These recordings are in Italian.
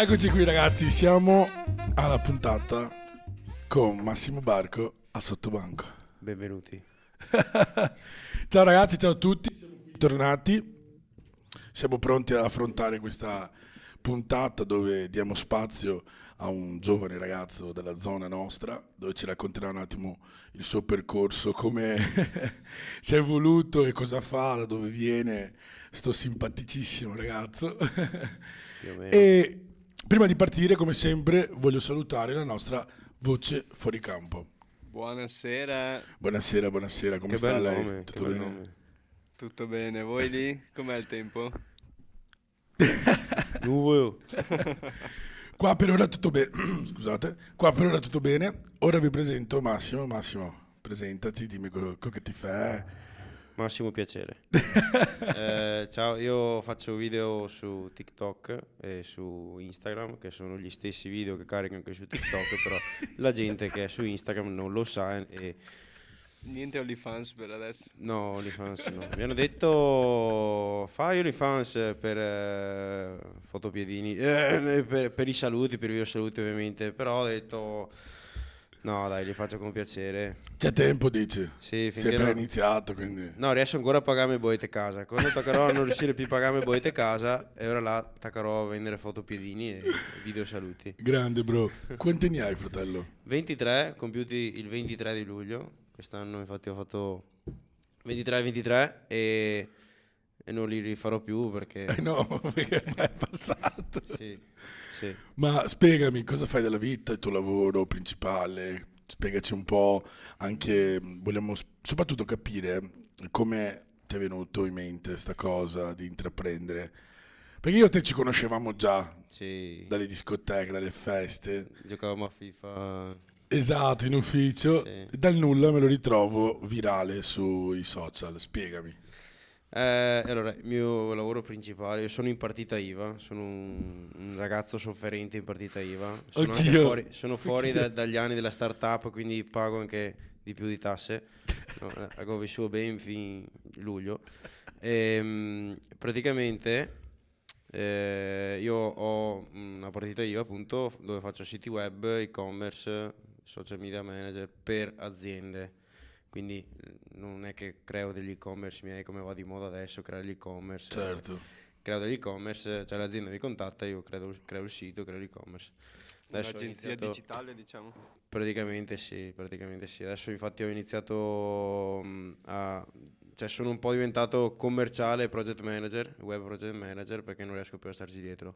Eccoci qui ragazzi, siamo alla puntata con Massimo Barco a Sottobanco. Benvenuti. Ciao ragazzi, ciao a tutti, siamo qui tornati, siamo pronti ad affrontare questa puntata dove diamo spazio a un giovane ragazzo della zona nostra, dove ci racconterà un attimo il suo percorso, come si è evoluto e cosa fa, da dove viene sto simpaticissimo ragazzo. Più o meno. E prima di partire, come sempre, voglio salutare la nostra voce fuori campo. Buonasera, Buonasera, buonasera, come Che sta bel lei? nome, Tutto che bel bene? nome. tutto bene? Voi lì? Com'è il tempo? Nuovo. Qua per ora tutto bene. Scusate, qua per ora tutto bene. Ora vi presento Massimo. Massimo, presentati, dimmi quello che ti fa. Massimo piacere. Ciao, io faccio video su TikTok e su Instagram, che sono gli stessi video che carico anche su TikTok, però la gente che è su Instagram non lo sa e Niente OnlyFans per adesso. no, OnlyFans no. Mi hanno detto fai OnlyFans per fotopiedini, per i saluti, per i video saluti ovviamente, però ho detto no dai, li faccio con piacere. C'è tempo, dici? Sì, Si è finché appena no. iniziato, quindi... No, riesco ancora a pagarmi bollette casa. Quando toccherò a non riuscire più a pagarmi bollette casa, e ora là taccherò a vendere fotopiedini e video saluti. Grande, bro. Quanti ne hai, fratello? 23, compiuti il 23 di luglio. Quest'anno infatti ho fatto 23 e non li rifarò più perché... No, perché è passato. Sì, sì. Ma spiegami, cosa fai della vita, il tuo lavoro principale? Spiegaci un po', anche vogliamo soprattutto capire come ti è venuto in mente sta cosa di intraprendere. Perché io e te ci conoscevamo già Sì, dalle discoteche, dalle feste. giocavamo a FIFA. Esatto, in ufficio. Sì. Dal nulla me lo ritrovo virale sui social. Spiegami. Allora, il mio lavoro principale, io sono in partita IVA, sono un ragazzo sofferente in partita IVA, sono anche Anch'io. fuori, sono fuori dagli anni della startup, quindi pago anche di più di tasse, no, ho vissuto ben fin luglio. Praticamente io ho una partita IVA appunto dove faccio siti web, e-commerce, social media manager per aziende. Quindi non è che creo degli e-commerce miei come va di moda adesso, creo l'e-commerce. Certo. Creo degli e-commerce, cioè l'azienda mi contatta, io creo il sito, creo l'e-commerce. Adesso ho Un'agenzia iniziato- digitale, diciamo. Praticamente sì, praticamente sì. Adesso infatti ho iniziato cioè sono un po' diventato commerciale project manager, web project manager, perché non riesco più a starci dietro.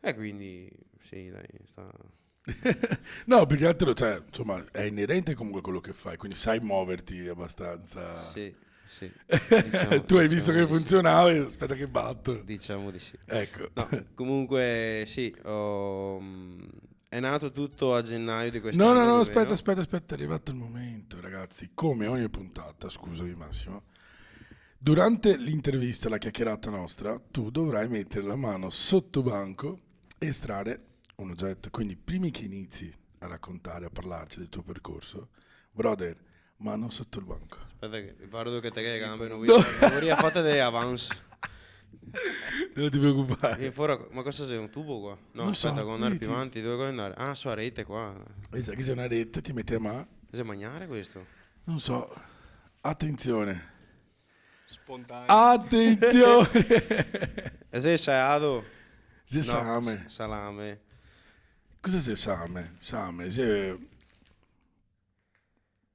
E quindi sì, dai, No, più che altro, cioè, insomma, è inerente comunque a quello che fai, quindi sai muoverti abbastanza. sì, sì. Tu hai visto che Diciamo di sì. funzionava e aspetta che batto. Diciamo di sì. Ecco. No, comunque sì, è nato tutto a gennaio di quest'anno. No, più o aspetta, meno. aspetta, è arrivato il momento, ragazzi. Come ogni puntata, scusami Massimo, durante l'intervista, la chiacchierata nostra, tu dovrai mettere la mano sotto banco e estrarre un oggetto. Quindi, prima che inizi a raccontare, a parlarci del tuo percorso, brother, mano sotto il banco. Aspetta che guardo che te che le gambe non No. vorrei fare delle avance. Non ti preoccupare. Vieni fuori, ma cosa sei, un tubo qua? No, Non so, aspetta, devo andare più vedi. avanti, dove devo andare? Ah, so a rete qua. Esatto, che sei una rete, ti metti a mano. Cosa mangiare questo? Non so. Attenzione. Spontaneo. Attenzione. E sei salato? Sesame. Salame. Cosa sei same? Same, sei...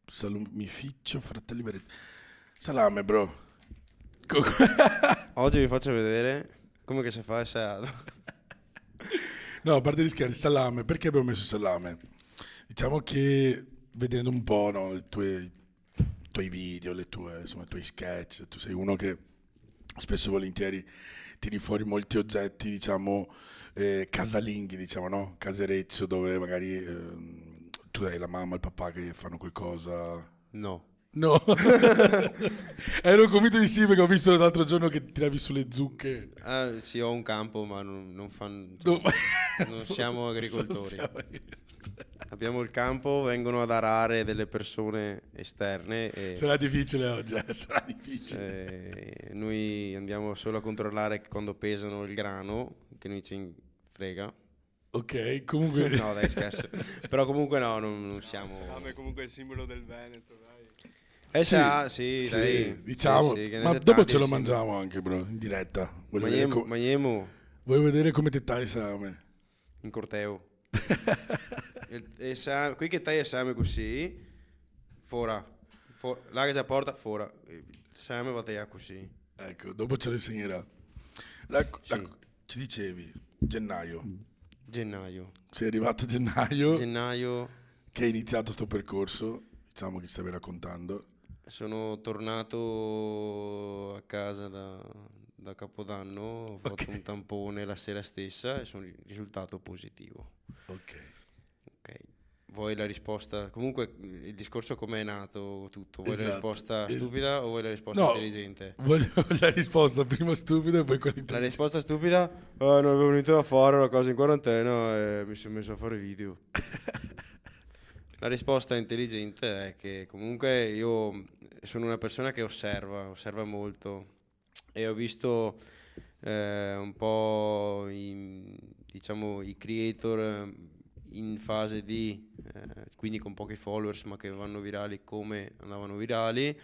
Salumificcio, fratelli Beretti. Salame, bro. Oggi vi faccio vedere come che si fa il salato. No, a parte gli scherzi, salame. Perché abbiamo messo salame? Diciamo che vedendo un po', no, i tuoi video, insomma, i tuoi sketch, tu sei uno che spesso e volentieri tiri fuori molti oggetti, diciamo, casalinghi, diciamo, no? Casereccio, dove magari tu hai la mamma e il papà che fanno qualcosa. No. No, ero convinto di sì perché ho visto l'altro giorno che tiravi sulle zucche. Ah, sì, ho un campo, ma non fanno. No. Non siamo agricoltori. Non siamo- Abbiamo il campo, vengono ad arare delle persone esterne e Sarà difficile oggi, sarà difficile. noi andiamo solo a controllare che quando pesano il grano, che noi ci frega, Ok, comunque... No, dai, scherzo. Però comunque no, non siamo... Salame è comunque il simbolo del Veneto, dai. Sì, dai. diciamo, Sì, che ne ma sai dopo tanti ce lo di simili. mangiamo anche, bro, in diretta. Vuoi Mangiamo vedere come ti tagli salame? in corteo. Qui che taglia salame così, fuori. Là che già porta, fuori. Salame va tagliato così. Ecco, dopo ce lo insegnerà. Sì. Ci dicevi, gennaio. Gennaio. Sei arrivato a gennaio, Gennaio che hai iniziato sto percorso, diciamo che stavi raccontando. sono tornato a casa da Capodanno, ho fatto un tampone la sera stessa e sono risultato positivo. Ok. Ok. Vuoi la risposta? Comunque il discorso com'è nato tutto? Vuoi la Esatto. risposta stupida o vuoi la risposta No, intelligente? voglio la risposta prima stupida e poi quella La intelligente. risposta stupida? Non avevo niente da fare, la cosa in quarantena e mi sono messo a fare video. La risposta intelligente è che comunque io sono una persona che osserva molto e ho visto un po' diciamo, i creator in fase di, quindi con pochi followers ma che vanno virali come andavano virali.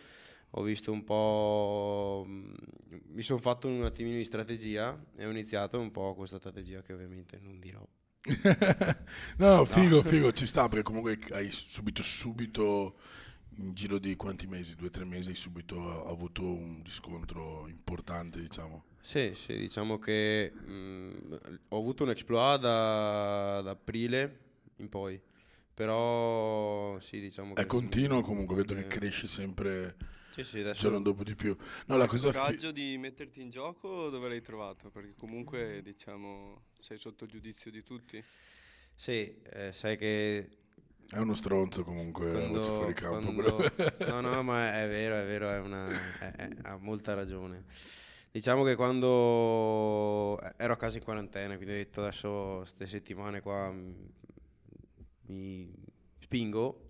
Ho visto un po', mi sono fatto un attimino di strategia e ho iniziato un po' questa strategia che ovviamente non dirò. No, figo, ci sta perché comunque hai subito, in giro di quanti mesi, 2 o 3 mesi, hai subito avuto un riscontro importante, diciamo. Sì, diciamo che ho avuto un exploit da aprile in poi, però sì, diciamo È che... continuo comunque, vedo che eh, cresci sempre sì, adesso... giorno dopo di più. No, la Il cosa coraggio di metterti in gioco dove l'hai trovato? Perché comunque, diciamo, sei sotto giudizio di tutti. Sì, sai che è uno stronzo comunque, la voce fuori campo. No, ma è vero, ha molta ragione. Diciamo che quando ero a casa in quarantena, quindi ho detto adesso queste settimane qua mi spingo,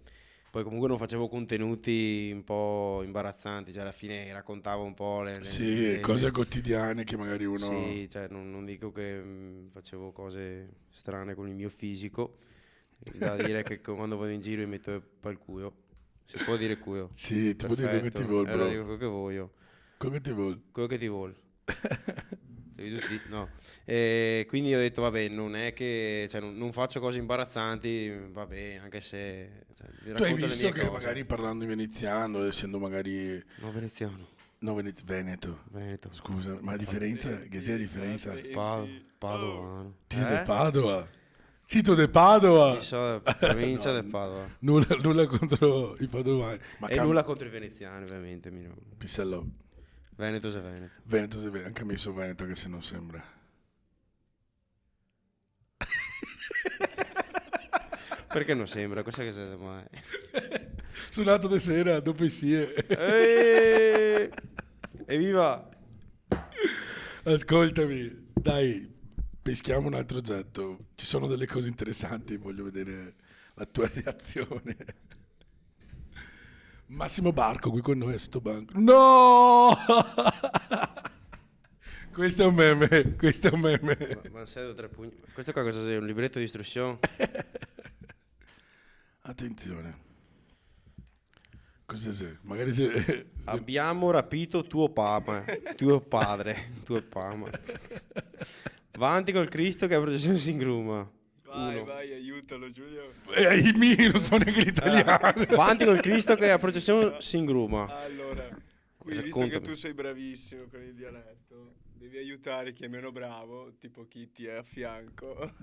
poi comunque non facevo contenuti un po' imbarazzanti, cioè alla fine raccontavo un po' Sì, cose quotidiane che magari uno... Sì, cioè non dico che facevo cose strane con il mio fisico, da dire che quando vado in giro mi metto per il culo, si può dire culo. Sì, ti può dire come ti vuoi, Allora bro. dico quello che voglio, Come ti vuoi. quello che ti vuol. No. E quindi ho detto vabbè, non è che cioè, non faccio cose imbarazzanti, vabbè, anche se cioè, Tu hai racconto le visto mie che cose. magari parlando in veneziano, essendo magari... No, veneziano, No, Veneto. Veneto, Scusa, ma la differenza? Che sia la differenza? Padovano. Ti sei di Padova? Sì, tu di Padova? Io so, provincia No, del Padova. nulla contro i padovani. Ma E nulla contro i veneziani, ovviamente. Pisello. Veneto è Veneto. Veneto, anche a me so Veneto che se non sembra. Perché non sembra? Cosa che sei mai? Suonato di sera, dopo i sie. Evviva! Ascoltami, dai, peschiamo un altro oggetto. Ci sono delle cose interessanti, voglio vedere la tua reazione. Massimo Barco qui con noi a sto banco. No! Questo è un meme. Ma sei due o tre pugni. Questo qua cosa sei? Un libretto di istruzione? Attenzione. Cosa sei? Magari se... Abbiamo rapito tuo padre. Avanti col Cristo che a processione si ingruma. Vai, aiutalo Giulio. I miei non sono neanche l'italiano. Avanti col Cristo che a processione si ingruma. Allora, qui visto che Raccontami. tu sei bravissimo con il dialetto, devi aiutare chi è meno bravo, tipo chi ti è a fianco.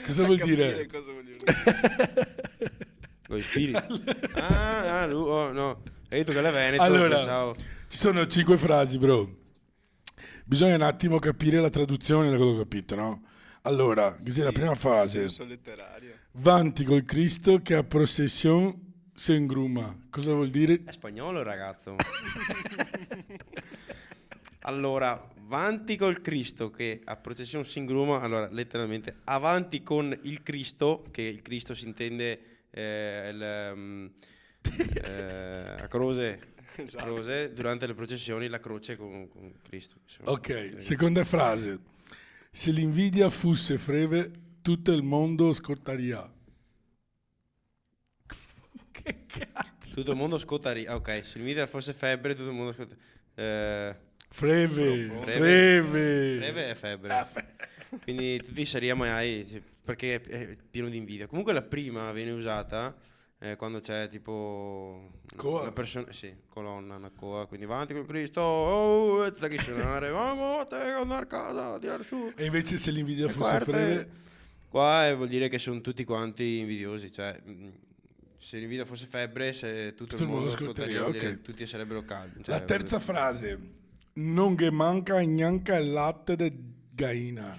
Cosa a vuol capire dire? Cosa vuol dire? Con gli spiriti. No. Hai detto che è Veneto, Allora, pensavo. ci sono 5 frasi, bro. Bisogna un attimo capire la traduzione da quello che ho capito, no? Allora, cos'è la prima In frase? senso letterario. Vanti col Cristo che a processione si ingruma. Cosa vuol dire? È spagnolo, ragazzo. Allora, avanti col Cristo che a processione si ingruma. Allora, letteralmente, avanti con il Cristo, che il Cristo si intende a croce, Esatto. croce, durante le processioni la croce con Cristo. Insomma. Ok, seconda frase. Se l'invidia fosse tutto il mondo scottaria. Che cazzo? Tutto il mondo scottaria. Ok, se il video fosse febbre, tutto il mondo scottaria. Freve. Breve è febbre. Quindi tutti saremmo perché è pieno di invidia. Comunque la prima viene usata quando c'è tipo Coa. una persona, sì, colonna, una coa, quindi avanti con Cristo, oh, sta che suonare, vamo, te andare a casa, tirare su. E invece se l'invidia E fosse guarda, freve, Qua vuol dire che sono tutti quanti invidiosi, cioè se l'invidia fosse febbre, se tutto il mondo ascoltaria, vuol dire ok. che tutti sarebbero caldi. La terza frase. Non che manca neanche il latte di gaina.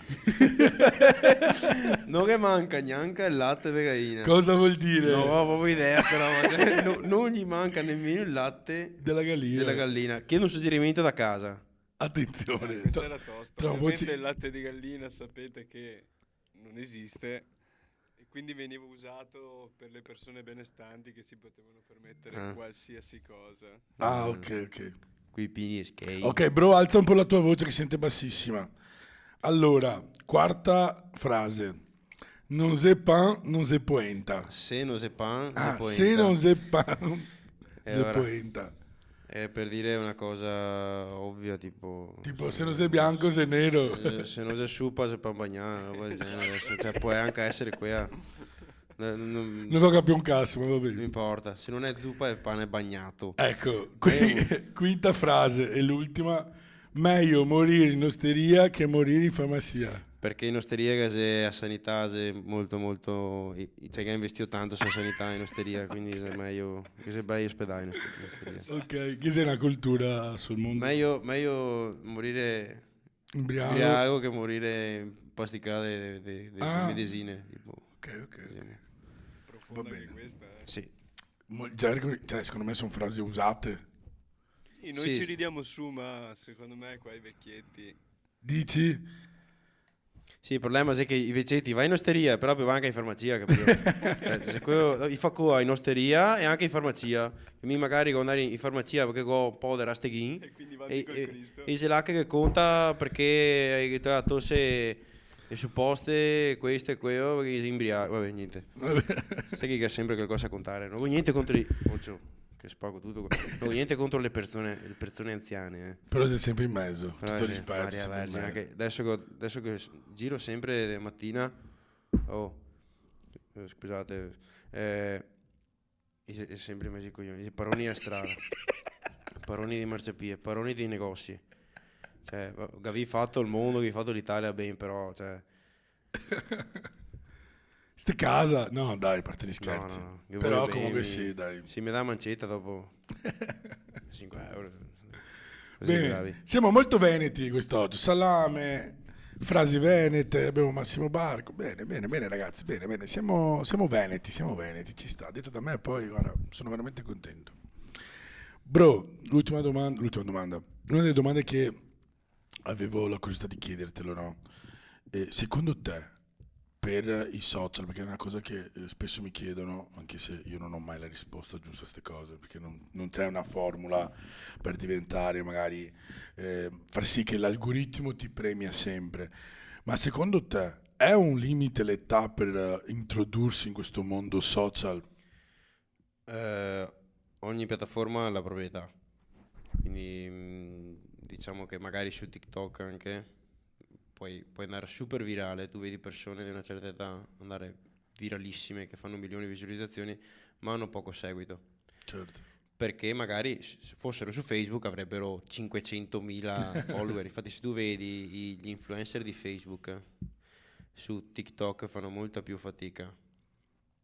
Non che manca neanche il latte di gallina. Cosa vuol dire? Non ho proprio idea, sta roba. Cioè, non gli manca nemmeno il latte Della gallina. della gallina. Chiedo un suggerimento da casa. Attenzione. Questo era tosto. Tra un po' Ovviamente ci- il latte di gallina sapete che non esiste e quindi veniva usato per le persone benestanti che si potevano permettere Ah. qualsiasi cosa. Ah, ok. Qui pini e skate. Ok, bro, alza un po' la tua voce che sente bassissima. Allora, quarta frase. Non se pan, non se poenta. Se non se pan, Ah, se se non se pan, E se ora? poenta. È per dire una cosa ovvia, tipo... Tipo, se non sei bianco, sei nero. Se non si supa, se pan bagnare, roba del genere. Adesso, cioè, può anche essere quella. Non Non ho capito un cazzo, ma va non bene. importa. Se non è zuppa, è pane bagnato. Ecco, quinta frase e l'ultima. Meglio morire in osteria che morire in farmacia. Perché in osteria che a sanità è molto molto... Cioè che ha investito tanto sulla sanità in osteria, quindi è meglio che se vai ospedale in osteria. Ok, che sei una cultura sul mondo. Meglio morire Imbriaco. ubriaco che morire pasticate di Ah. medicine. Tipo. Ok. Profonda Va anche bene. questa. Sì. Cioè, secondo me sono frasi usate. Sì, noi Sì. ci ridiamo su, ma secondo me qua i vecchietti... Dici? Sì, il problema è che i vecchietti vai in osteria, però poi vai anche in farmacia, capito? Cioè, se quello, i fa qua in osteria e anche in farmacia. E mi magari andare in farmacia perché ho un po' di rasteghin E quindi vanti col Cristo. e se là che conta perché hai trovato se le supposte, questo e quello, perché sei imbriaco. Vabbè, niente. Sai che ha sempre qualcosa da contare. Non ho niente contro i... Occhio, che spago tutto. Non ho niente contro le persone anziane, Però sei sempre in mezzo. Però Tutto sì, rispetto. Maria sempre in Vergine, mezzo. anche adesso che giro sempre di mattina, scusate, è sempre in mezzo ai coglioni, i paroni a strada, paroni di marciapie, paroni di negozi. Cioè, avevi fatto il mondo, avevi fatto l'Italia ben, però, cioè, Ste casa? No, dai, a parte gli no, scherzi. no, io Però voglio comunque bene, sì, dai. Si mi dà mancetta dopo 5 euro. Così Bene, bravi. siamo molto veneti quest'oggi. Salame, frasi venete, abbiamo Massimo Barco. Bene, ragazzi, bene. Siamo veneti, ci sta. Detto da me, poi, guarda, sono veramente contento. Bro, l'ultima domanda. Una delle domande che avevo la curiosità di chiedertelo, no? Secondo te, per i social, perché è una cosa che spesso mi chiedono, anche se io non ho mai la risposta giusta a queste cose, perché non c'è una formula per diventare magari, far sì che l'algoritmo ti premia sempre, ma secondo te è un limite l'età per introdursi in questo mondo social? Ogni piattaforma ha la propria età, quindi diciamo che magari su TikTok anche puoi andare super virale, tu vedi persone di una certa età andare viralissime che fanno milioni di visualizzazioni ma hanno poco seguito, Certo. perché magari se fossero su Facebook avrebbero 500.000 follower. Infatti se tu vedi gli influencer di Facebook su TikTok fanno molta più fatica,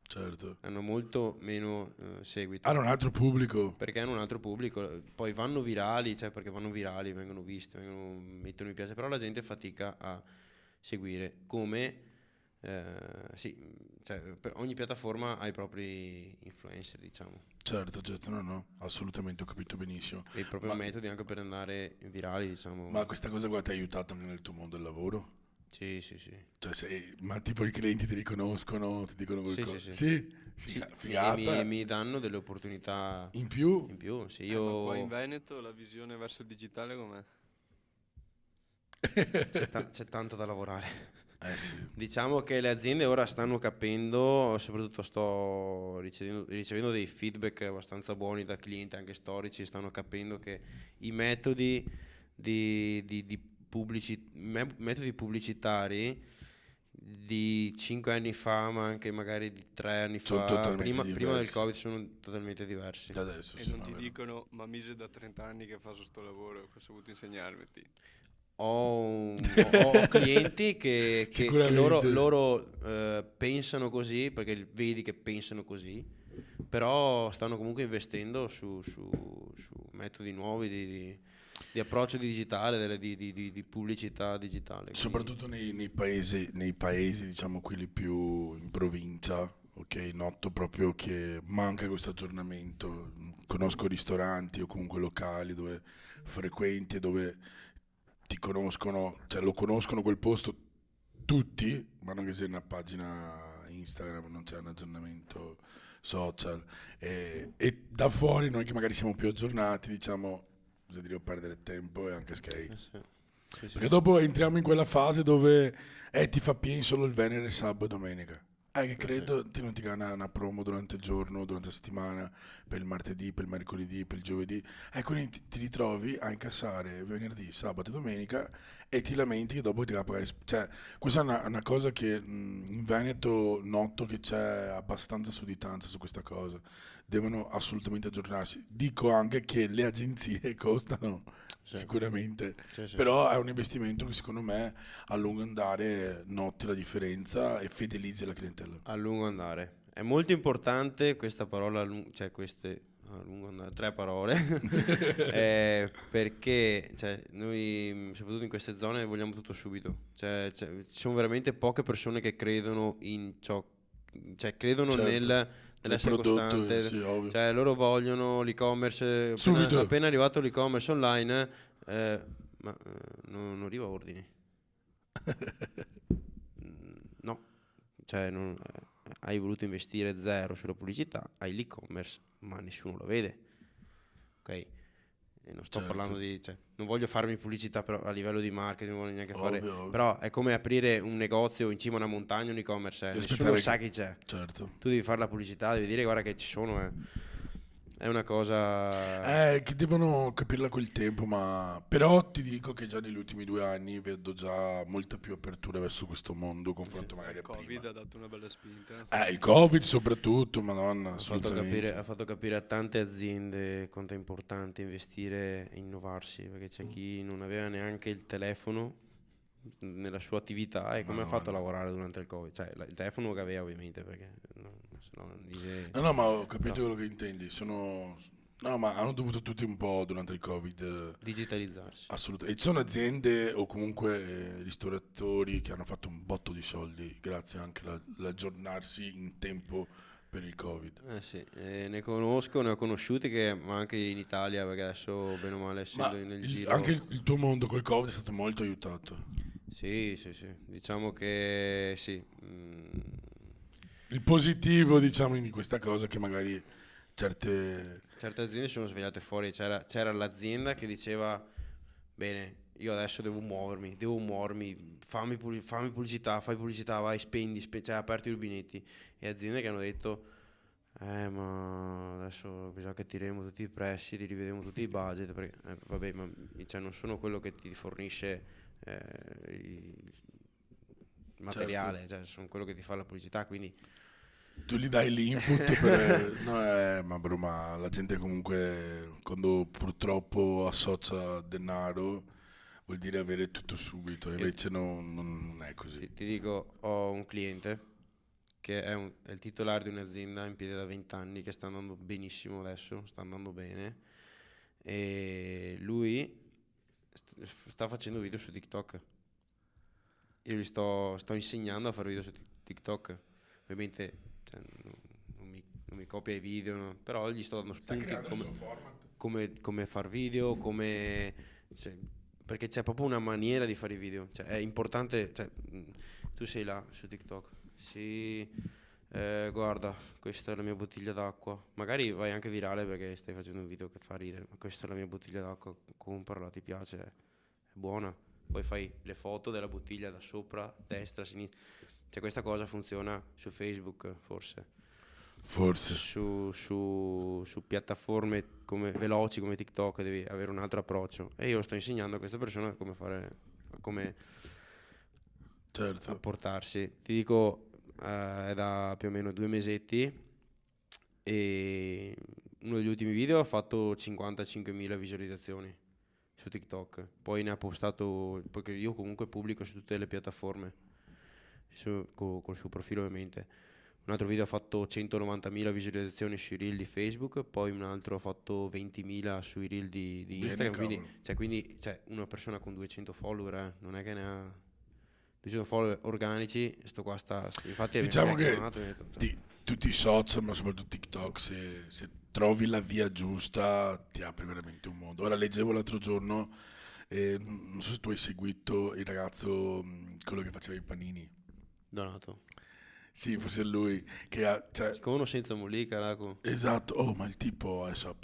Certo. hanno molto meno seguito. Hanno un altro pubblico. Perché hanno un altro pubblico, poi vanno virali, cioè perché vanno virali, vengono visti, mettono mi piace, però la gente fatica a seguire, come sì, cioè per ogni piattaforma ha i propri influencer, diciamo, Certo, no, assolutamente, ho capito benissimo. e i propri metodi anche per andare virali, diciamo. Ma questa cosa qua ti ha aiutato anche nel tuo mondo del lavoro? Sì. Cioè, ma tipo i clienti ti riconoscono, ti dicono qualcosa? Sì. Figata. Mi danno delle opportunità In più? in più, sì, Ma qua in io Veneto la visione verso il digitale com'è? c'è tanto da lavorare. Sì. Diciamo che le aziende ora stanno capendo, soprattutto sto ricevendo dei feedback abbastanza buoni da clienti anche storici, stanno capendo che i metodi metodi pubblicitari di 5 anni fa, ma anche magari di 3 anni Sono fa, totalmente prima del diversi. Covid, sono totalmente diversi. Da adesso, E sì, non no, ti è vero. dicono, ma Mise da 30 anni che fa questo lavoro, cosa ha saputo insegnarmi? Ho clienti che Sicuramente. loro pensano così, perché vedi che pensano così, però stanno comunque investendo su metodi nuovi di approccio digitale, di pubblicità digitale. Quindi, Soprattutto nei paesi, diciamo quelli più in provincia, ok, noto proprio che manca questo aggiornamento. Conosco ristoranti o comunque locali dove frequenti e dove ti conoscono, cioè lo conoscono quel posto tutti, ma non che sia una pagina Instagram, non c'è un aggiornamento social. E da fuori noi che magari siamo più aggiornati, diciamo, cosa dire, perdere tempo e anche skate. sì. Sì, sì, Perché sì. dopo entriamo in quella fase dove ti fa pieni solo il venere, sabato e domenica. Che credo ti non ti gana una promo durante il giorno, durante la settimana, per il martedì, per il mercoledì, per il giovedì. Quindi ti ritrovi a incassare venerdì, sabato e domenica e ti lamenti che dopo ti va a pagare. Cioè, questa è una cosa che in Veneto noto che c'è abbastanza sudditanza su questa cosa. Devono assolutamente aggiornarsi. Dico anche che le agenzie costano Sì. sicuramente, Sì, sì, però è un investimento che secondo me a lungo andare noti la differenza e fidelizzi la clientela. A lungo andare. È molto importante questa parola, cioè queste a lungo andare, 3 parole, perché cioè, noi, soprattutto in queste zone, vogliamo tutto subito. Ci sono veramente poche persone che credono in ciò, cioè credono Certo, nel nell'essere prodotto, costante, sì, ovvio. cioè loro vogliono l'e-commerce, Subito. appena arrivato l'e-commerce online, non arriva ordini. No, cioè hai voluto investire zero sulla pubblicità, hai l'e-commerce, ma nessuno lo vede. Ok? E non sto Certo. parlando di, cioè, non voglio farmi pubblicità però a livello di marketing, non voglio neanche fare, Ovvio. però è come aprire un negozio in cima a una montagna, un e-commerce, Devi nessuno aspettare sa che- chi c'è. Certo. Tu devi fare la pubblicità, devi dire guarda che ci sono, è una cosa. Che devono capirla col tempo, ma però ti dico che già negli ultimi 2 anni vedo già molta più apertura verso questo mondo, confronto magari Il a prima. Covid ha dato una bella spinta. Il Covid soprattutto, madonna, Ha fatto assolutamente. capire a tante aziende quanto è importante investire e innovarsi, perché c'è chi non aveva neanche il telefono nella sua attività e come ha fatto a lavorare durante il Covid? Cioè, il telefono che aveva ovviamente, perché se no non dice. No, ma ho capito Però, quello che intendi. No, ma hanno dovuto tutti un po' durante il Covid. digitalizzarsi. Assolutamente. E ci sono aziende o comunque ristoratori che hanno fatto un botto di soldi grazie anche all'aggiornarsi in tempo per il Covid. Sì, ne ho conosciuti ma anche in Italia, perché adesso bene o male Ma essendo nel giro. anche il tuo mondo col Covid è stato molto aiutato. Sì, diciamo che sì. Il positivo, diciamo, di questa cosa che magari certe... Certe aziende si sono svegliate fuori, c'era l'azienda che diceva, bene, io adesso devo muovermi, fammi pubblicità, fai pubblicità, vai, cioè aperti i rubinetti. E aziende che hanno detto, ma adesso bisogna che tiriamo tutti i prestiti, rivedremo tutti i budget, perché vabbè, ma cioè, non sono quello che ti fornisce il materiale, cioè sono quello che ti fa la pubblicità, quindi. Tu gli dai l'input per... No, ma bro, ma la gente comunque quando purtroppo associa denaro vuol dire avere tutto subito, invece non è così. Ti dico, ho un cliente che è il titolare di un'azienda in piedi da 20 anni che sta andando benissimo adesso, sta andando bene, e lui sta facendo video su TikTok. Io gli sto insegnando a fare video su TikTok. Ovviamente cioè, non mi copia i video, no? Però gli sto dando spunti come far video, perché c'è proprio una maniera di fare i video. Cioè, è importante, cioè, tu sei là su TikTok, sì, guarda, questa è la mia bottiglia d'acqua. Magari vai anche virale perché stai facendo un video che fa ridere, ma questa è la mia bottiglia d'acqua, comprala, ti piace, è buona. poi fai le foto della bottiglia da sopra, destra, sinistra. Cioè questa cosa funziona su Facebook forse. Su piattaforme veloci come TikTok devi avere un altro approccio, e io sto insegnando a questa persona come fare, come Certo. apportarsi. Ti dico, è da più o meno 2 mesetti e uno degli ultimi video ha fatto 55.000 visualizzazioni su TikTok, poi ne ha postato, perché io comunque pubblico su tutte le piattaforme col suo profilo ovviamente. Un altro video ha fatto 190.000 visualizzazioni sui reel di Facebook, poi un altro ha fatto 20.000 sui reel di Bene, Instagram, cavolo. quindi una persona con 200 follower, non è che ne ha 200 follower organici, sto qua infatti Diciamo mi ha che chiamato e mi ha detto, cioè, tutti i social, ma soprattutto TikTok, se trovi la via giusta, ti apre veramente un mondo. Ora leggevo l'altro giorno, non so se tu hai seguito il ragazzo, quello che faceva i panini. Donato. Sì, forse è lui, che ha, cioè, Con uno senza mollica, Laco. esatto, oh, ma il tipo adesso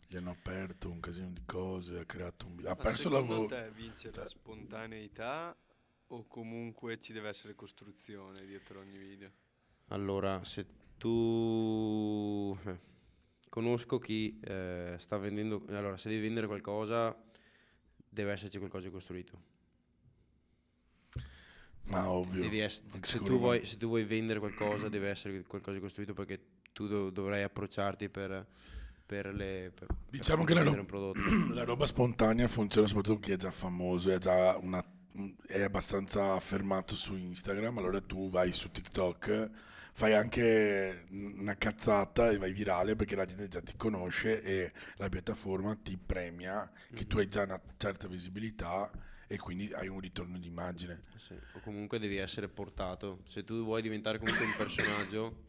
gli hanno aperto un casino di cose, ha creato ha Ma perso il secondo lavoro. te vince Cioè, la spontaneità o comunque ci deve essere costruzione dietro ogni video? Allora, se tu conosco chi sta vendendo, allora se devi vendere qualcosa deve esserci qualcosa di costruito. ma ovvio, anche secondo me. Se tu vuoi vendere qualcosa deve essere qualcosa di costruito, perché tu dovrai approcciarti per Diciamo che vendere un prodotto. la roba spontanea funziona soprattutto con chi è già famoso, è già è abbastanza affermato su Instagram, allora tu vai su TikTok, fai anche una cazzata e vai virale perché la gente già ti conosce e la piattaforma ti premia che tu hai già una certa visibilità e quindi hai un ritorno di immagine. Sì, o comunque devi essere portato. Se tu vuoi diventare comunque un personaggio,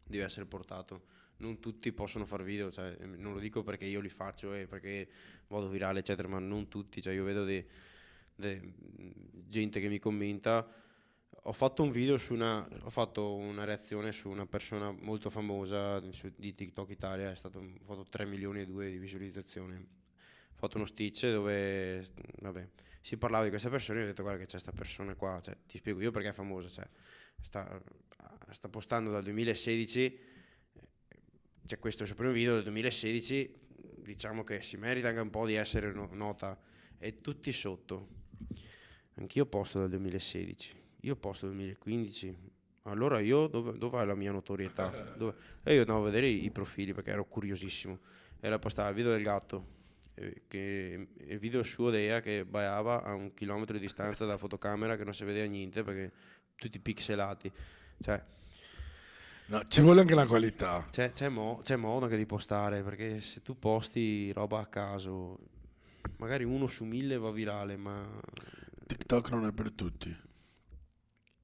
devi essere portato. Non tutti possono fare video, cioè, non lo dico perché io li faccio e perché vado virale, eccetera, ma non tutti. Cioè, io vedo gente che mi commenta. Ho fatto un video ho fatto una reazione su una persona molto famosa di TikTok Italia, ho fatto 3 milioni e 2 di visualizzazioni. Ho fatto uno stitch dove, vabbè, si parlava di questa persona e ho detto guarda che c'è questa persona qua, cioè, ti spiego io perché è famosa, cioè, sta postando dal 2016, cioè questo è il suo primo video del 2016, diciamo che si merita anche un po' di essere nota, e tutti sotto, anch'io posto dal 2016, io posto dal 2015, allora io dove è la mia notorietà? E io andavo a vedere i profili perché ero curiosissimo, e la postava il video del gatto, il video suo Dea che baiava a 1 chilometro di distanza dalla fotocamera, che non si vedeva niente perché tutti pixelati, cioè No, ci vuole anche la qualità. c'è modo anche di postare, perché se tu posti roba a caso magari 1 su 1000 va virale, ma TikTok non è per tutti.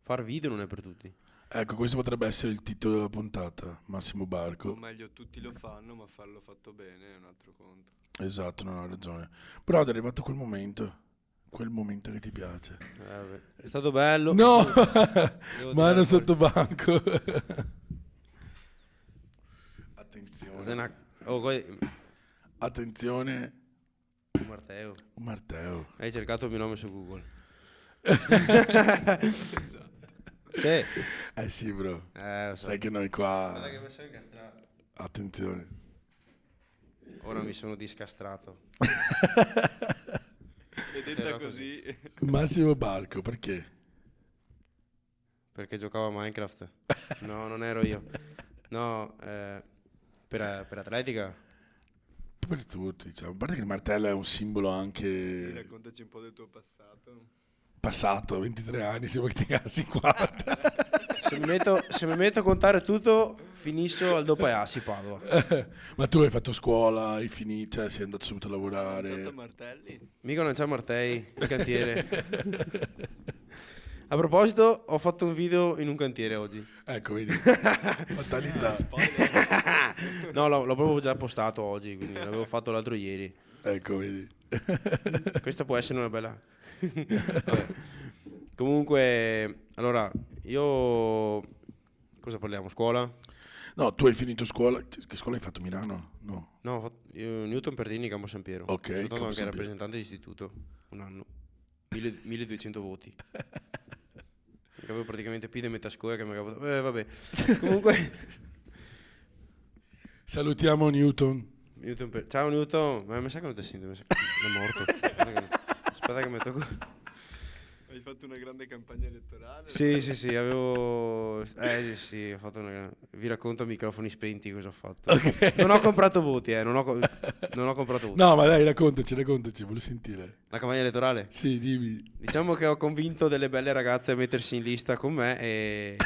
far video non è per tutti. Ecco, questo potrebbe essere il titolo della puntata, Massimo O Barco. meglio, tutti lo fanno, ma farlo fatto bene è un altro conto. Esatto, non ha ragione. Però è arrivato quel momento che ti piace. Vabbè, è stato bello. No, Devo mano tirare sotto banco. fuori. Attenzione, attenzione, Matteo, Matteo. hai cercato il mio nome su Google? Esatto. Sì. Eh sì, bro. Lo so. Sai che noi Guarda qua... che mi sono incastrato. Attenzione. Ora mi sono discastrato. E detta così, Massimo Barco, perché? Perché giocavo a Minecraft. No, non ero io. No, per atletica. Per tutti, diciamo. A parte che il martello è un simbolo sì, anche raccontaci un po' del tuo passato. passato, 23 anni, sembra che tenga 50. Se mi metto a contare tutto, finisco al dopo Asi Padova. Ma tu hai fatto scuola, hai finito, cioè sei andato subito a Lanciato lavorare. martelli. Mica non c'è Martei, il cantiere. A proposito, ho fatto un video in un cantiere oggi. Ecco, vedi. Fatalità. Spoiler. No, l'ho proprio già postato oggi, quindi l'avevo fatto l'altro ieri. Ecco, vedi. Questa può essere una bella... Vabbè. Comunque, allora, io... Cosa parliamo? Scuola? No, tu hai finito scuola. Che scuola hai fatto? Milano? No. No, io Newton Perdini, Campo San Piero. Ok, Sono stato Campo anche San Piero. rappresentante di istituto un anno. 1200 voti. Avevo praticamente più di metà scuola che mi avevo... vabbè. Comunque... Salutiamo Newton. Ciao Newton. Ma mi sa che non ti sento, mi sa che è morto. Aspetta che mi tocco... Hai fatto una grande campagna elettorale? Sì, avevo... sì, ho fatto una... Vi racconto a microfoni spenti cosa ho fatto. Okay. Non ho comprato voti, non ho comprato voti. No, ma dai, raccontaci, voglio sentire. La campagna elettorale? Sì, dimmi. Diciamo che ho convinto delle belle ragazze a mettersi in lista con me e...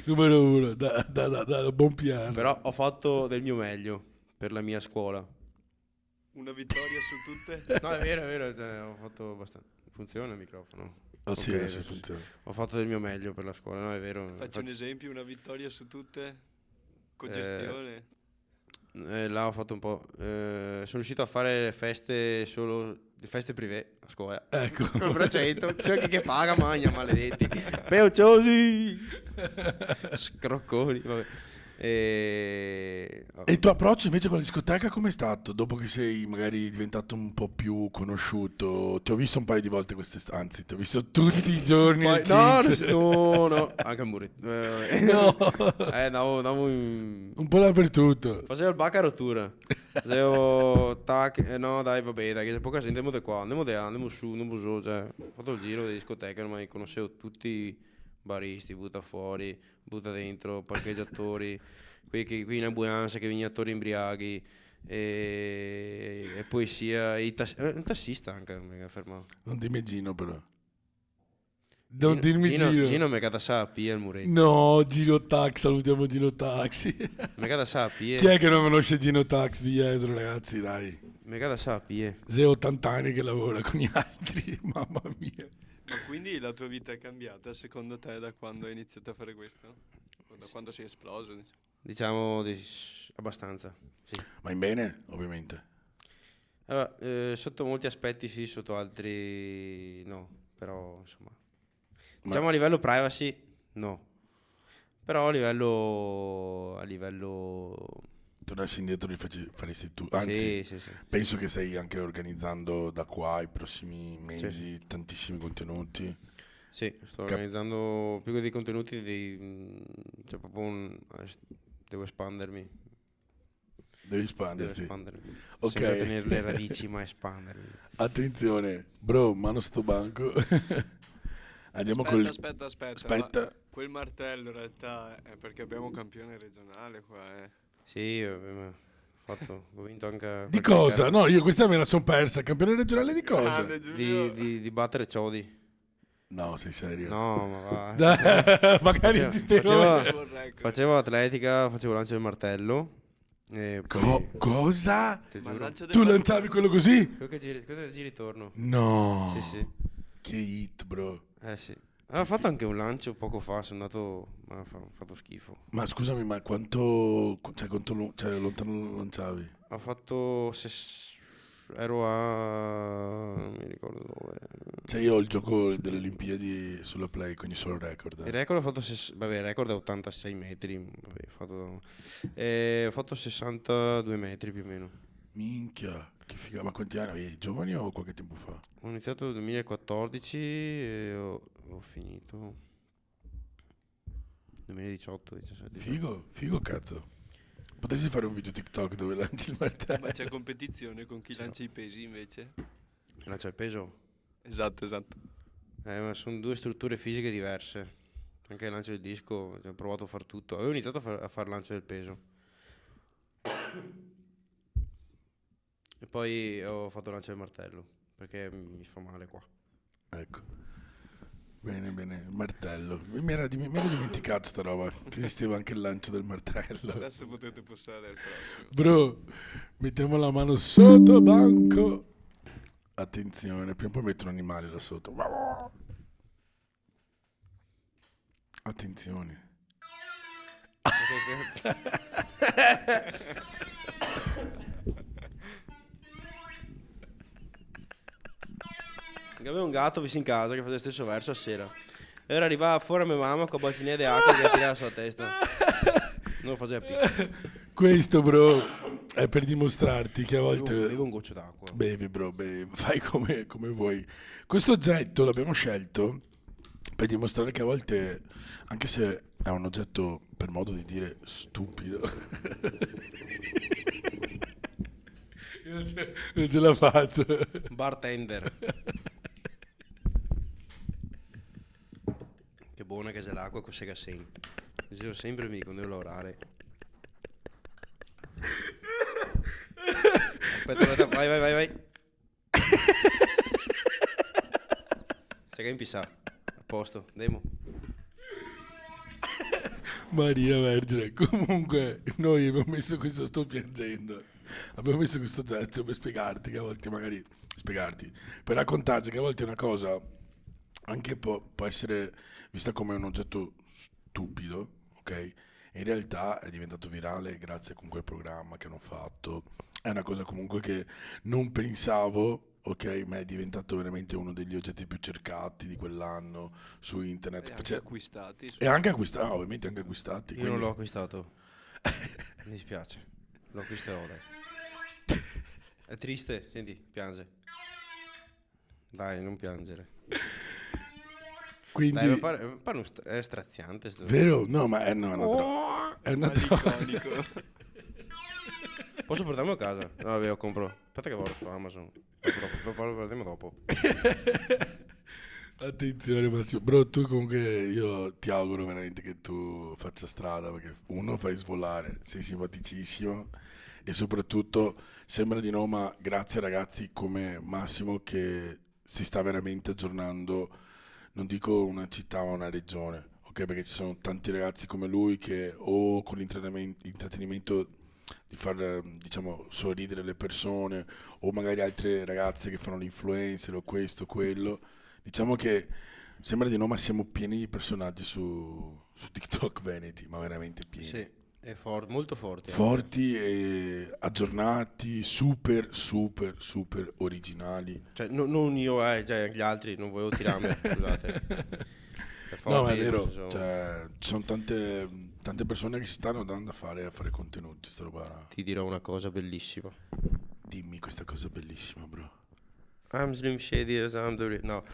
Numero 1, da buon piano. Però ho fatto del mio meglio per la mia scuola. Una vittoria su tutte? No, è vero, cioè, ho fatto abbastanza... Funziona il microfono? Oh, sì, Ok, adesso funziona. Ho fatto del mio meglio per la scuola, no, è vero. Faccio un esempio, una vittoria su tutte? Con gestione? Là ho fatto un po'... sono riuscito a fare le feste privé a scuola. Ecco. Col braccetto, c'è chi che paga, magna, maledetti. Peucciosi! Scrocconi, vabbè. E il tuo approccio invece con la discoteca com'è stato? Dopo che sei magari diventato un po' più conosciuto, ti ho visto un paio di volte quest'estate, anzi ti ho visto tutti i giorni al Kicks. No, anche a Muretto. No. Andavo Un po' dappertutto. facevo il bac a rottura. Facevo tac, no dai vabbè, dai, che c'è poca gente, andiamo di qua, andiamo su, andiamo su, cioè, ho fatto il giro delle discoteche, ormai conoscevo tutti baristi, butta fuori, butta dentro, parcheggiatori, qui in ambulanza che vengono attori imbriaghi e poi sia un tassista anche mi ha fermato. Non dimmi Gino però. Non dirmi Gino. Gino mi cata sappi il muretto. No, Gino Tax, salutiamo Gino Taxi. Mi cata sappi. Chi è che non conosce Gino Tax di Jesolo, ragazzi, dai. Mi cata sappi. Se 80 anni che lavora con gli altri, mamma mia. Ma quindi la tua vita è cambiata secondo te da quando hai iniziato a fare questo? O da quando sei esploso? Diciamo abbastanza, sì. Ma in bene, ovviamente. Allora, sotto molti aspetti sì, sotto altri no, però insomma. Diciamo a livello privacy no, però a livello Tornassi indietro li faresti tu. Anzi, sì. penso che stai anche organizzando da qua ai prossimi mesi tantissimi contenuti. Sì, sto organizzando più che dei contenuti, c'è proprio devo espandermi. Devi espanderti. Ok. Sempre tenere le radici, ma espandermi. Attenzione, bro, mano sto banco. Andiamo Aspetta. Ma quel martello in realtà è perché abbiamo un campione regionale qua, Sì, vabbè, ma ho vinto anche... Di cosa? No, io questa me la sono persa. Campione regionale di cosa? Di battere Ciodi. No, sei serio? No, ma va. Magari esisteva. Facevo atletica, facevo lancio del martello. E poi, cosa? giuro. Tu lanciavi quello così? Quello che giri ritorno. No. Sì. Che hit, bro. Sì. Avevo fatto anche un lancio poco fa, sono andato, ma ha fatto schifo. Ma scusami, ma quanto lontano lanciavi? Ho fatto, ero a, non mi ricordo dove. Cioè io ho il gioco delle Olimpiadi sulla Play, quindi solo record. Il record ho fatto, vabbè, il record è 86 metri, vabbè, ho fatto 62 metri più o meno. Minchia, che figa, ma quanti anni avevi? Giovani o qualche tempo fa? Ho iniziato nel 2014 e ho finito 2018-17. Figo cazzo. Potresti fare un video TikTok dove lanci il martello? Ma c'è competizione con chi lancia i pesi invece? Lancia il peso? Esatto. Ma sono due strutture fisiche diverse. Anche il lancio del disco, ho provato a far tutto. Avevo iniziato a fare lancio del peso. E poi ho fatto lancio del martello, perché mi fa male qua. Ecco. Bene, il martello. Mi ero dimenticato sta roba, che esisteva anche il lancio del martello. Adesso potete passare al prossimo. Bro, mettiamo la mano sotto banco. Attenzione, prima o poi metto un animale là sotto. Attenzione. Avevo un gatto vicino in casa che faceva lo stesso verso a sera. E ora arrivava fuori a mia mamma con baccinina di acqua che tirava sulla testa. Non lo faceva più. Questo, bro, è per dimostrarti che a volte... Bevo un goccio d'acqua. Bevi, bro, bevi. Fai come vuoi. Questo oggetto l'abbiamo scelto per dimostrare che a volte, anche se è un oggetto, per modo di dire, stupido, io non ce la faccio. Bartender. Che buona che c'è l'acqua con sega sempre. Dicevo sempre mi quando devo lavorare. Aspetta, vai. Sega in pisa. A posto, andiamo. Maria Vergine, comunque noi abbiamo messo questo, sto piangendo, abbiamo messo questo oggetto per spiegarti che a volte magari, per raccontarci che a volte una cosa anche può essere vista come un oggetto stupido, ok? E in realtà è diventato virale grazie a quel programma che hanno fatto, è una cosa comunque che non pensavo, ok, ma è diventato veramente uno degli oggetti più cercati di quell'anno su internet. E anche acquistati. E anche acquistati, ovviamente anche acquistati. Io non l'ho acquistato. Mi dispiace. Lo acquisterò, dai. È triste? Senti, piange. Dai, non piangere. Quindi, Dai, è straziante. vero? No, ma è una Maliconico. Posso portarlo a casa? No, vabbè, lo compro. Aspetta che vado su Amazon. Lo guardiamo dopo. Attenzione Massimo, bro, tu comunque io ti auguro veramente che tu faccia strada perché uno fai svolare, sei simpaticissimo e soprattutto sembra di no, ma grazie ragazzi come Massimo che si sta veramente aggiornando, non dico una città ma una regione, ok? Perché ci sono tanti ragazzi come lui che o con l'intrattenimento di far diciamo sorridere le persone o magari altre ragazze che fanno l'influencer o questo, quello. Diciamo che sembra di no, ma siamo pieni di personaggi su TikTok veneti, ma veramente pieni. Sì, è molto forte. Forti e aggiornati, super originali. Cioè, non io, cioè gli altri, non volevo tirarmi, scusate. No, ma è vero, cioè, ci sono tante persone che si stanno andando a fare contenuti, sta roba. Ti dirò una cosa bellissima. Dimmi questa cosa bellissima, bro. I'm Slim Shady, no,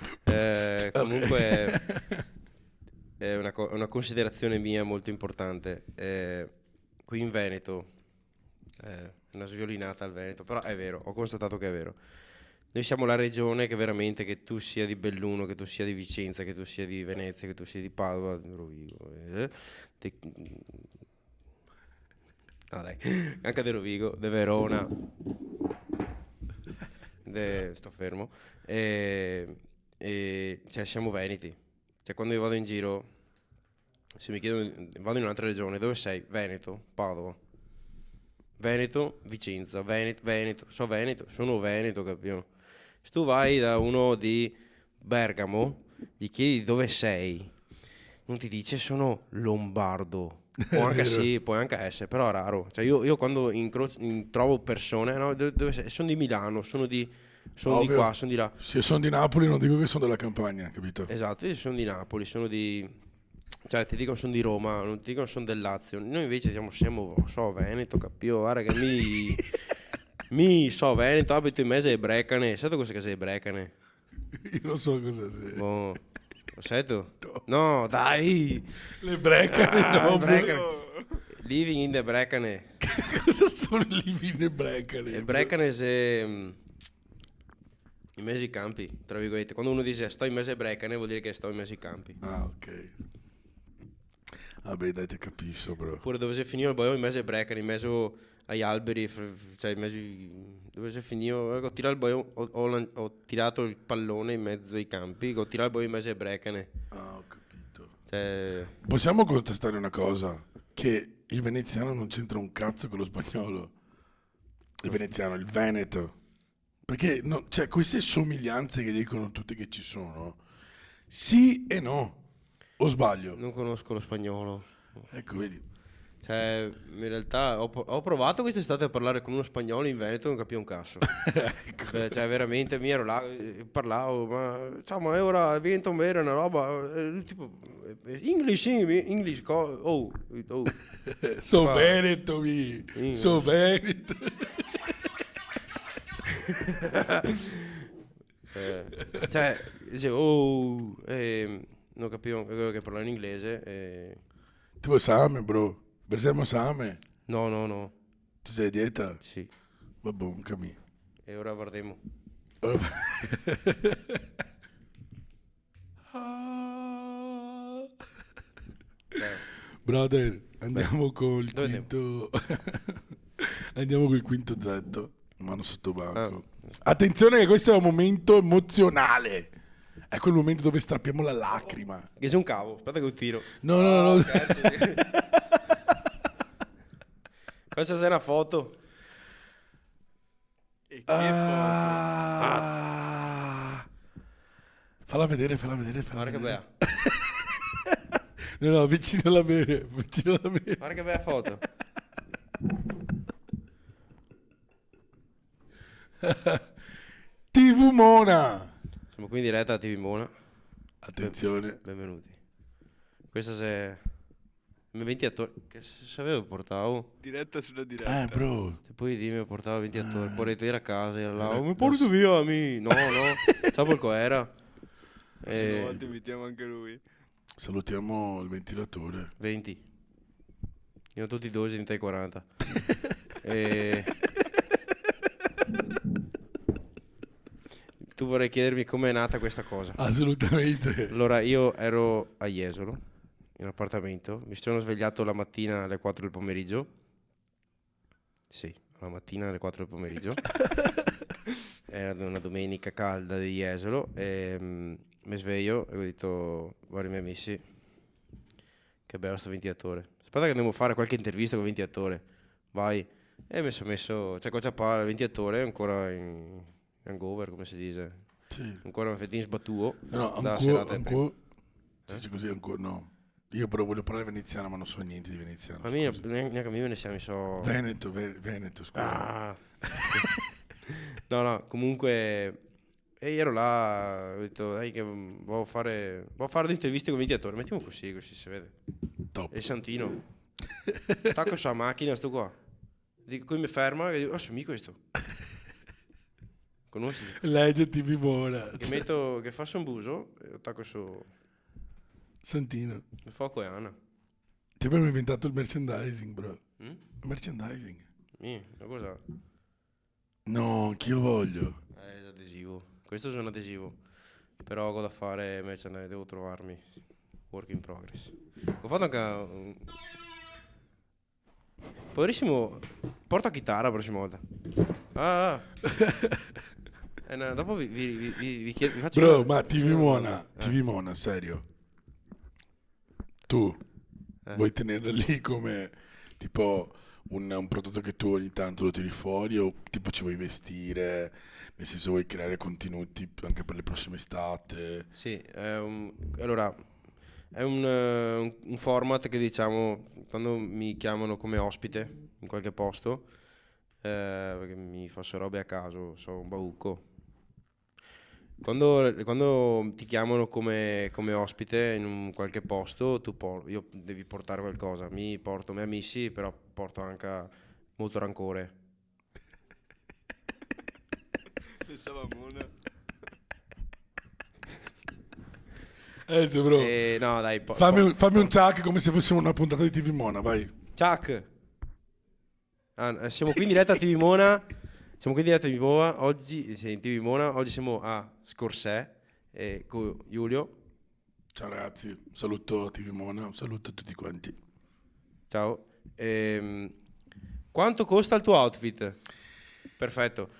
comunque è una considerazione mia molto importante. Qui in Veneto, una sviolinata al Veneto, però è vero, ho constatato che è vero. Noi siamo la regione che veramente, che tu sia di Belluno, che tu sia di Vicenza, che tu sia di Venezia, che tu sia di Padova, di Rovigo, no, dai, anche di Rovigo, di Verona. Sto fermo. Cioè siamo veneti. Cioè quando io vado in giro, se mi chiedono, vado in un'altra regione, dove sei? Veneto, Padova. Veneto, Vicenza, Veneto, sono Veneto, capito? Se tu vai da uno di Bergamo, gli chiedi dove sei, non ti dice sono lombardo. O anche sì, può anche essere, però è raro. Cioè io quando trovo persone, no, dove sei? Sono di Milano, sono di qua, sono di là. Se sono di Napoli non dico che sono della campagna, capito? Esatto, io sono di Napoli, cioè ti dicono sono di Roma, non ti dicono sono del Lazio. Noi invece siamo Veneto, capito? Guarda che mi so Veneto, abito in mezzo ai Brecane. Sai cosa è Brecane? Io non so cosa sia. Boh. Lo sai tu? No, dai! Le Brecane, no, Brecane. Living in the Brecane. Cosa sono living in the Brecane? Il Brecane è in mezzo ai campi, tra virgolette. Quando uno dice sto in mezzo ai Brecane vuol dire che sto in mezzo ai campi. Ah, ok. Vabbè, dai, te capisco, bro. Oppure dove si finito il boio in mezzo ai Brecane, in mezzo agli alberi, cioè in mezzo dove si finito, ho tirato il boio, ho tirato il pallone in mezzo ai campi, ho tirato il boio in mezzo ai Brecane. Ah, ho capito. Cioè, Possiamo contestare una cosa, che il veneziano non c'entra un cazzo con lo spagnolo. Il veneziano, il veneto. Perché cioè, queste somiglianze che dicono tutti che ci sono, sì e no. O sbaglio? non conosco lo spagnolo. Ecco, vedi. Cioè, in realtà ho provato quest'estate a parlare con uno spagnolo in Veneto e non capivo un cazzo. Cioè, veramente mi ero là, parlavo, ma ciao, ma è ora diventa bere una roba, tipo, English, English, oh. So Qua. Veneto, so Veneto. Cioè, dicevo, non capivo che parlava in inglese. Tipo Same, bro. Versiamo Same. No, Tu sei a dieta? sì, Vabbè, un cammino. e ora guardiamo. Brother, andiamo col Dove quinto. Andiamo col quinto Z. Mano sotto banco. Ah. Attenzione che questo è un momento emozionale. È quel momento dove strappiamo la lacrima. Che c'è un cavo, aspetta che lo tiro. No. Scherzo. Questa è una foto. E che foto. Falla vedere. Guarda che bella. No, vicino alla bere. Guarda che bella foto. TV Mona. Siamo qui in diretta a TV Mona. Attenzione. Benvenuti. Questa è M20 che sapevo portavo. Diretta sulla diretta. Bro. Se poi dimmi portavo 20 attori, poi vedere a casa e là, Era- mi porto via mi. No, sapevo qual era. Una volta invitiamo anche lui. Salutiamo il ventilatore. 20. Io ho tutti i dosi in te 40. E... Tu vorrei chiedermi com'è nata questa cosa. Assolutamente. Allora, io ero a Jesolo, in appartamento. Mi sono svegliato la mattina alle 4 del pomeriggio. Sì, la mattina alle 4 del pomeriggio. Era una domenica calda di Jesolo. E mi sveglio e ho detto, guarda i miei amici, che bello sto ventilatore. Aspetta che devo fare qualche intervista con il ventilatore. Vai. E mi sono messo, cioè Cocciapà, il ventilatore è ancora in hangover, come si dice. Sì. Ancora un fettino sbattuto. No, da ancora. serata prima. Si dice così ancora, no. Io però voglio parlare veneziano, ma non so niente di veneziano. A me scusa. neanche a me ne siamo so. Veneto, scusa. Ah. No, comunque. E ero là, ho detto, dai che volevo fare le interviste con il ventilatore, mettiamo così si vede. Top. E Santino, tacco sulla macchina, sto qua. Dico, qui mi ferma e dico, sono mica questo. Conosci? Legge TV Mona. Che faccio un buso e attacco su. Santino. Mi fa coeana. Ti abbiamo inventato il merchandising, bro. Mm? Merchandising. Ma cosa? No, anch'io voglio. L'adesivo. Questo è un adesivo. Però ho da fare merchandise, devo trovarmi. Work in progress. Ho fatto anche poverissimo. Porta chitarra la prossima volta. No, dopo vi chiedo, vi faccio Bro, ma TV Mona, serio. Tu vuoi tenerla lì come tipo un prodotto che tu ogni tanto lo tiri fuori o tipo ci vuoi vestire, nel senso vuoi creare contenuti anche per le prossime estate? Sì, allora è un format che diciamo quando mi chiamano come ospite in qualche posto, perché mi faccio robe a caso, sono un babucco. Quando ti chiamano come ospite in un qualche posto, io devi portare qualcosa. Mi porto miei amici, però porto anche molto rancore. Pensava Mona. Bro. No, dai, Fammi un chuck come se fossimo una puntata di TV Mona, vai. Chuck. Siamo qui in diretta a TV Mona. Siamo qui in diretta a TV Mona. Oggi, sì, in TV Mona. Oggi siamo a Scorsè con Giulio. Ciao ragazzi, saluto TV Mona, un saluto a tutti quanti. Ciao. Quanto costa il tuo outfit? Perfetto.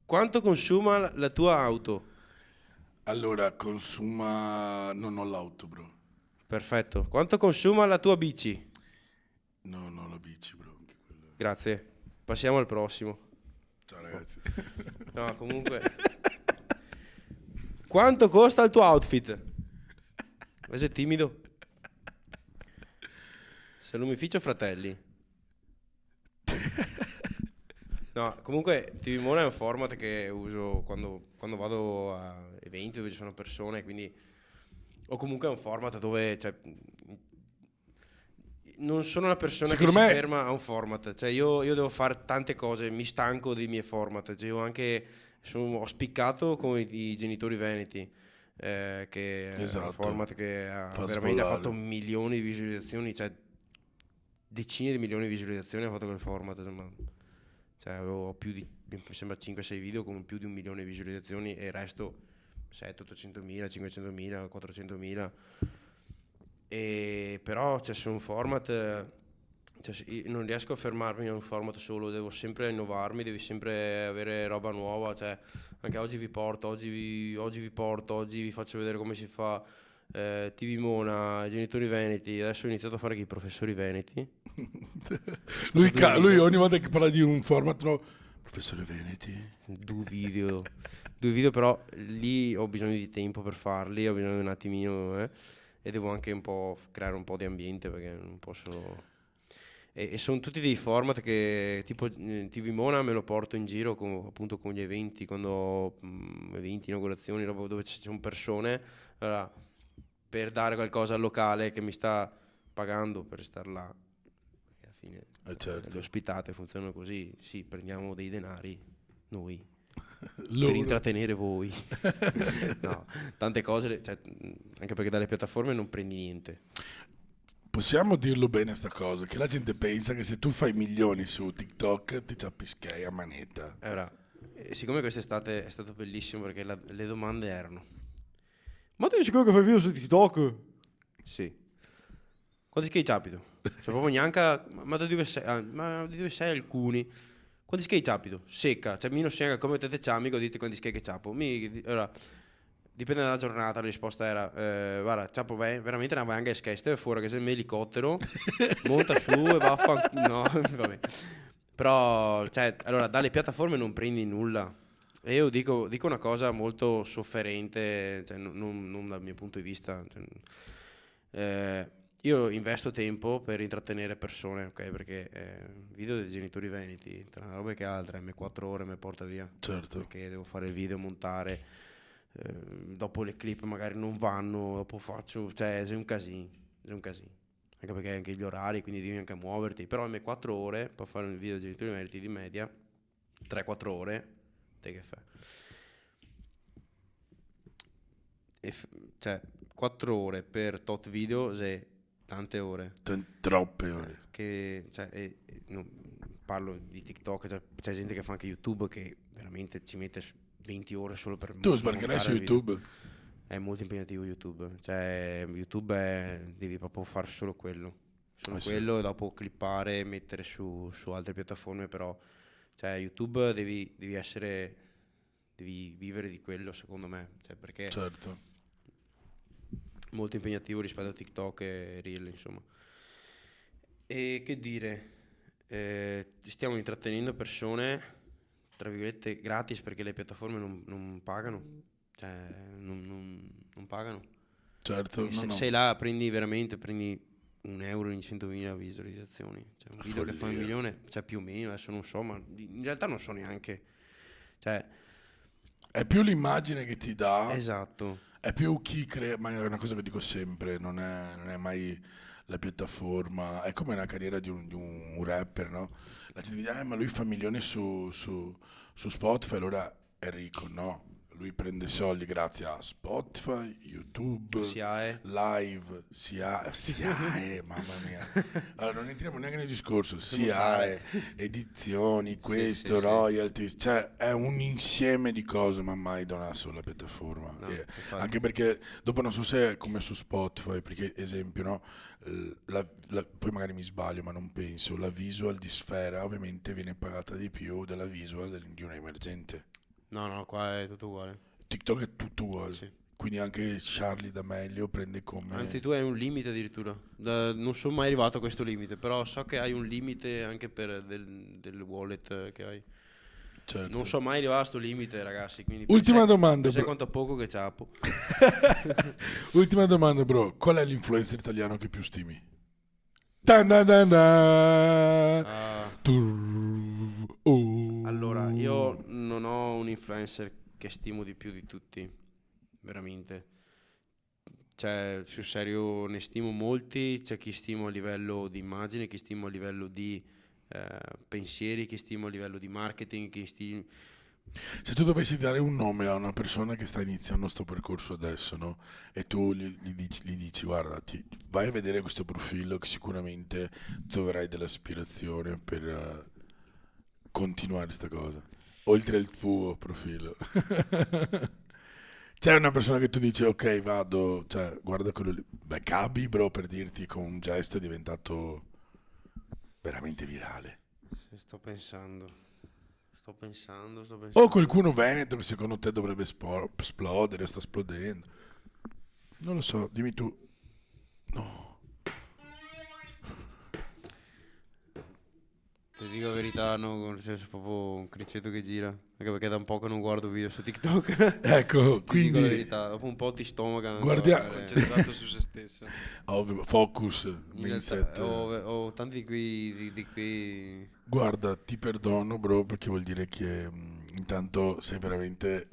Quanto consuma la tua auto? Allora, consuma... Non ho l'auto, bro. Perfetto. Quanto consuma la tua bici? No, no, la bici, bro. Anche quello. Grazie. Passiamo al prossimo. Ciao ragazzi. No, comunque. Quanto costa il tuo outfit? Sei timido? Salumificio Fratelli. No, comunque TV Mona è un format che uso quando vado a eventi dove ci sono persone, quindi o comunque è un format dove, cioè, non sono una persona Secondo che me- si ferma a un format, cioè io devo fare tante cose, mi stanco dei miei format, cioè io anche ho spiccato con i genitori veneti, che è un Esatto. format che ha Fa veramente ha sfollare. fatto milioni di visualizzazioni, cioè decine di milioni di visualizzazioni ha fatto quel format, insomma. Cioè avevo più di, mi sembra 5-6 video con più di 1 milione di visualizzazioni e il resto 700-800 mila, 500 mila, 400 mila. E però cioè, su un format, cioè, io non riesco a fermarmi in un format solo, devo sempre innovarmi, devi sempre avere roba nuova, cioè anche oggi vi porto, oggi vi faccio vedere come si fa. TV Mona, genitori veneti, adesso ho iniziato a fare i professori veneti. Lui ogni volta che parla di un format, no, professore Veneti. Due video, però lì ho bisogno di tempo per farli, ho bisogno un attimino, e devo anche un po' creare un po' di ambiente perché non posso. E sono tutti dei format che tipo TV Mona me lo porto in giro appunto con gli eventi, quando ho eventi, inaugurazioni, roba dove ci sono persone, allora, per dare qualcosa al locale che mi sta pagando per star là. E alla fine Certo. le ospitate funzionano così, sì, prendiamo dei denari noi per Loro. intrattenere voi. No, tante cose, cioè, anche perché dalle piattaforme non prendi niente. Possiamo dirlo bene sta cosa, che la gente pensa che se tu fai milioni su TikTok ti ciappischei a manetta. Allora, siccome quest'estate è stato bellissimo perché le domande erano: ma ti sicuro che fai video su TikTok? Sì. Quanti skate capito? Cioè proprio neanche, ma da dove sei? Ma di dove sei alcuni? Quanti skate capito? Secca, cioè mi non secca come te amico, dite quanti skate capo. Allora, dipende dalla giornata, la risposta era guarda, ciapo veramente non vai anche a skate fuori che sei in elicottero, monta su e no, vabbè. Però, cioè, allora, dalle piattaforme non prendi nulla. E io dico una cosa molto sofferente, cioè, non dal mio punto di vista. Cioè, io investo tempo per intrattenere persone, ok? Perché video dei genitori veneti, tra una roba che altra, M4 ore mi porta via. Certo. Perché devo fare il video, montare, dopo le clip magari non vanno, dopo faccio, cioè è un casino, anche perché anche gli orari, quindi devi anche muoverti, però M4 ore per fare un video dei genitori veneti di media 3-4 ore, te che fai? Cioè 4 ore per tot video, se tante ore. Troppe ore. Che, cioè, non, parlo di TikTok, cioè, c'è gente che fa anche YouTube che veramente ci mette 20 ore solo per Tu sbarcherai su montare il video. YouTube? È molto impegnativo YouTube, cioè YouTube devi proprio fare solo quello, Sì. quello e dopo clippare e mettere su altre piattaforme, però cioè YouTube devi vivere di quello secondo me, cioè, perché Certo. molto impegnativo rispetto a TikTok e Reel, insomma. E che dire, stiamo intrattenendo persone, tra virgolette, gratis perché le piattaforme non pagano, cioè non pagano. Certo. No, no. Sei là, prendi €1 in 100.000 visualizzazioni, cioè un video che fa 1 milione, cioè più o meno, adesso non so, ma in realtà non so neanche, cioè È più l'immagine che ti dà. esatto. È più chi crea, ma è una cosa che dico sempre, non è mai la piattaforma, è come la carriera di un rapper, no? La gente dice, ma lui fa milioni su Spotify, allora è ricco, no? Lui prende soldi grazie a Spotify, YouTube, SIAE. Live, SIAE, mamma mia. Allora non entriamo neanche nel discorso, Possiamo SIAE, edizioni, questo, sì. royalties, cioè è un insieme di cose, ma mai da una sola piattaforma. No, E infatti. anche perché dopo non so se è come su Spotify, perché esempio, no? Poi magari mi sbaglio, ma non penso, la visual di Sfera ovviamente viene pagata di più della visual di un emergente. No, qua è tutto uguale. TikTok è tutto uguale. Sì. Quindi anche Charlie D'Amelio prende come... Anzi, tu hai un limite addirittura. Non sono mai arrivato a questo limite, però so che hai un limite anche per del wallet che hai. certo. Non so mai arrivare a sto limite, ragazzi. Quindi Ultima domanda, pensate bro. quanto poco che ciapo. Ultima domanda, bro. Qual è l'influencer italiano che più stimi? Dan dan dan dan. Ah, Oh. allora, io non ho un influencer che stimo di più di tutti, veramente. Cioè, sul serio ne stimo molti, c'è chi stimo a livello di immagine, chi stimo a livello di pensieri, chi stimo a livello di marketing, chi stimo... Se tu dovessi dare un nome a una persona che sta iniziando sto percorso adesso, no? E tu gli dici, guarda, vai a vedere questo profilo che sicuramente troverai dell'ispirazione per continuare sta cosa, oltre il tuo profilo. C'è una persona che tu dici, ok, vado, cioè, guarda quello lì. Beh, Gabi, bro, per dirti, con un gesto è diventato veramente virale. Sto pensando. O qualcuno veneto che secondo te dovrebbe esplodere, sta esplodendo. Non lo so, dimmi tu. No. Ti dico la verità, no, nel senso proprio un criceto che gira. Anche perché da un po' che non guardo video su TikTok. Ecco, Ti dico la quindi verità, dopo un po' ti stomaca. Concentrato su se stesso. ovvio, focus, In realtà, mindset. ho tanti di quei... Guarda, ti perdono, bro, perché vuol dire che intanto sei veramente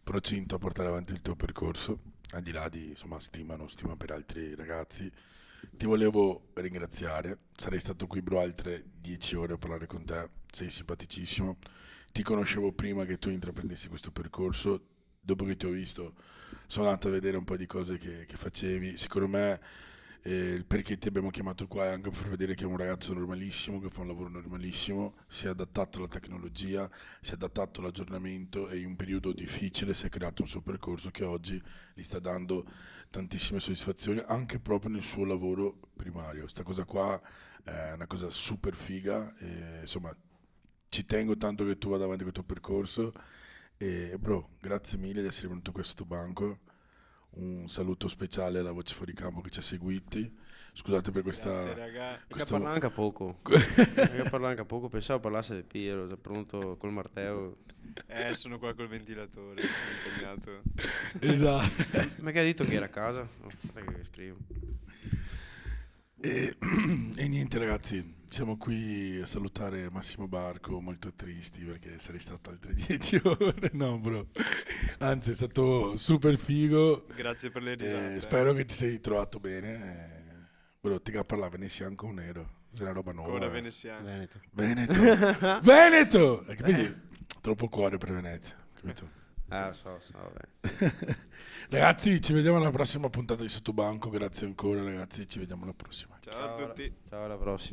procinto a portare avanti il tuo percorso, al di là di, insomma, non stima per altri ragazzi. Ti volevo ringraziare, sarei stato qui, bro, altre 10 ore a parlare con te, sei simpaticissimo. Ti conoscevo prima che tu intraprendessi questo percorso, dopo che ti ho visto sono andato a vedere un po' di cose che facevi. Secondo me il perché ti abbiamo chiamato qua è anche per far vedere che è un ragazzo normalissimo, che fa un lavoro normalissimo, si è adattato alla tecnologia, si è adattato all'aggiornamento e in un periodo difficile si è creato un suo percorso che oggi gli sta dando tantissime soddisfazioni anche proprio nel suo lavoro primario. Sta cosa qua è una cosa super figa e, insomma, ci tengo tanto che tu vada avanti con il tuo percorso e bro, grazie mille di essere venuto a questo banco. Un saluto speciale alla voce fuori campo che ci ha seguiti. Scusate per Grazie, questa. raga. Che parla anche a poco. Pensavo parlasse del Piero, già pronto col Matteo. Sono qua col ventilatore, sono impegnato. Esatto. Ma che ha detto che era a casa? Oh, aspetta che scrivo. E niente ragazzi, siamo qui a salutare Massimo Barco, molto tristi perché sarei stato altre 10 ore. No bro, anzi è stato super figo. Grazie per le risate. Spero che ti sei trovato bene. Bro, ti parlava veneziano con un nero, è una roba nuova. Ancora veneziano. Veneto. Veneto! Veneto! Capito? Troppo cuore per Venezia, capito? So, vabbè. Ragazzi, ci vediamo alla prossima puntata di Sottobanco. Grazie ancora, ragazzi. Ci vediamo alla prossima. Ciao a tutti. Ciao, alla prossima.